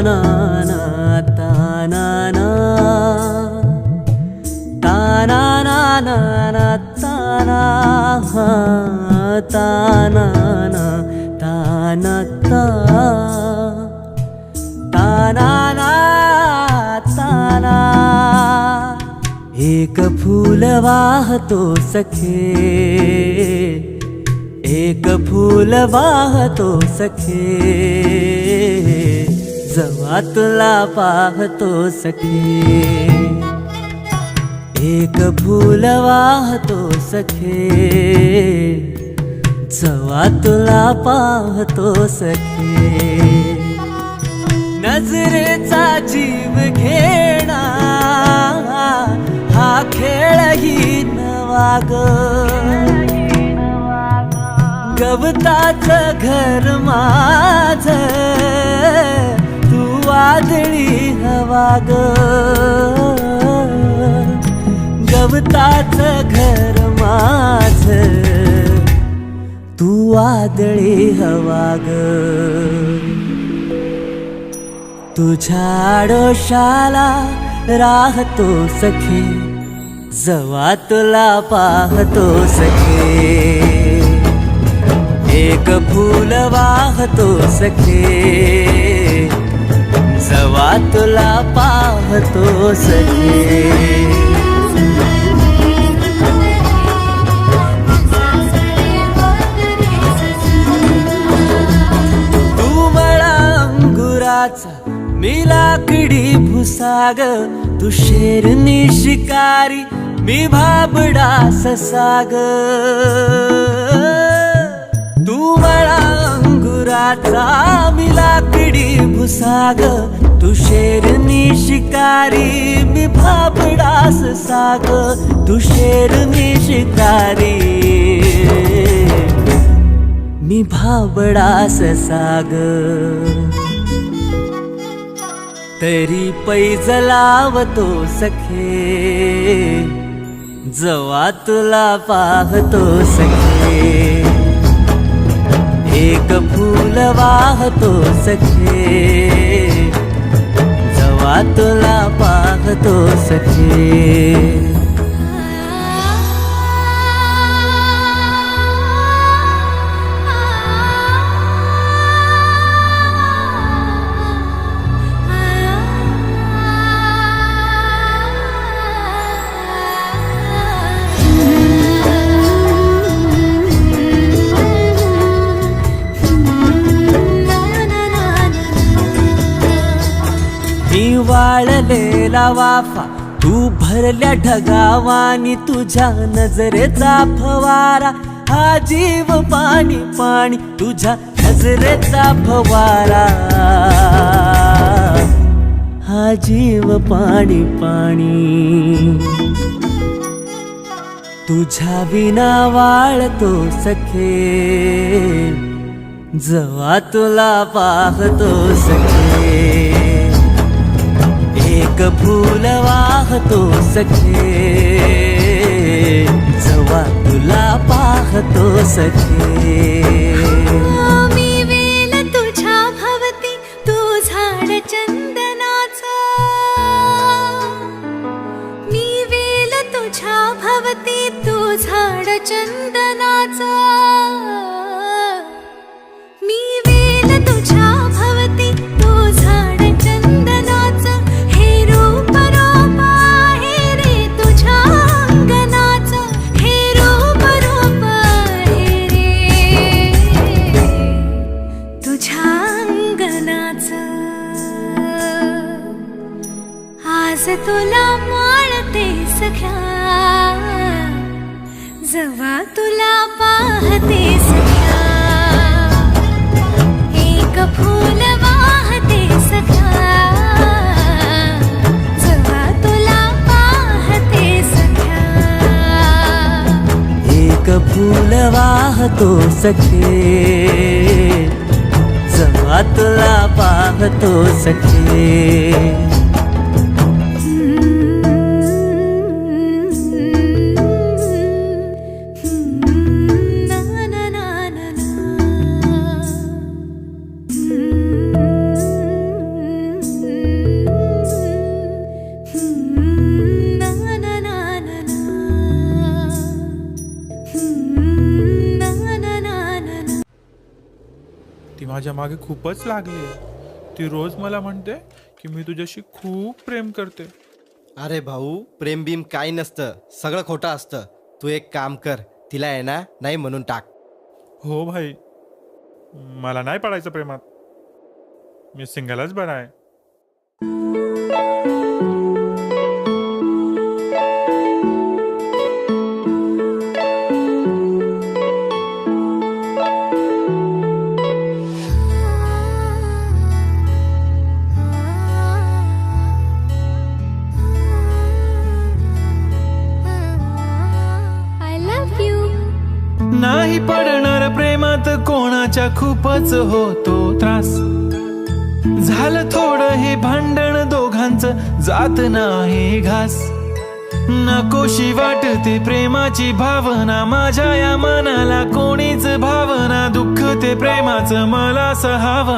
ना ना ता ना ना ता ना ना ना ना ता ना हा ता ना ना ता ना ता ता ना ना ता ना एक फूल वाहतो सखे एक फूल वाहतो सखे जवा तुला पाहतो सखे एक फूल वाहतो सखे जवा तुला पाहतो सखे नजरेचा जीव घेणा हा खेळही नवा ग गवताचं घर माझं तू वादळी हवा ग गवताचं घर माझं तू वादळी हवा ग तुझ्या आडोशाला राहतो सखे जवा तुला पाहतो सखे एक फूल वाहतो सखे जवा तुला पाहतो सखे तू मला अंगुराचा मी लाकडी भुसाग तू शेरनी शिकारी मी भाबडा ससाग तू मला अंगुराचा मी लाकडी भुसाग तू शेरनी शिकारी मी भाबडा ससाग तू शेरनी शिकारी मी भाबडा ससाग तरी पैज लावतो सखे जवा तुला पाहतो सखे एक फूल वाहतो सखे जवा तुला पाहतो सखे मी वाळलेला वाफा तू भरल्या ढगावानी तुझ्या नजरेचा फवारा हा जीव पाणी पाणी तुझ्या नजरेचा फवारा हा जीव पाणी पाणी तुझ्या विना वाळतो सखे जवा तुला पाहतो सखे एक फूल वाहतो सखे जवा तुला पाहतो सखे मी वेल तुझ्या भवती तू झाड चंदनाचा मी वेल तुझ्या भवती तू झाड चंदनाचा मी वेल तुझ्या भवती तू झाड चंदनाचा हे रूप रूप आहे रे तुझ्या अंगणाचं हे रूप रूप आहे रे तुझ्या अंगणाचं आज तुला माळते सख्या जवा तुला पाहते सख्या एक फूल वाहते सख्या जवा तुला पाहते सख्या एक फूल वाहतो सखे जवा तुला पाहतो सखे माझ्या मागे खूपच लागली. ती रोज मला म्हणते की मी तुझ्याशी खूप प्रेम करते. अरे भाऊ, प्रेम बीम काही नसतं, सगळं खोटं असतं. तू एक काम कर, तिला आहे ना नाही म्हणून टाक. हो भाई, मला नाही पडायचं प्रेमात. मी सिंगलच बरा आहे. I love you. नाही पडणार प्रेमात कोणाच्या, खूपच होतो त्रास. झालं थोडं हे भांडण दोघांचं, जात नाही घास. नकोशी वाटते प्रेमाची भावना, माझ्या या मनाला कोणीच भावना. दुःख ते प्रेमाचं मला सहावं.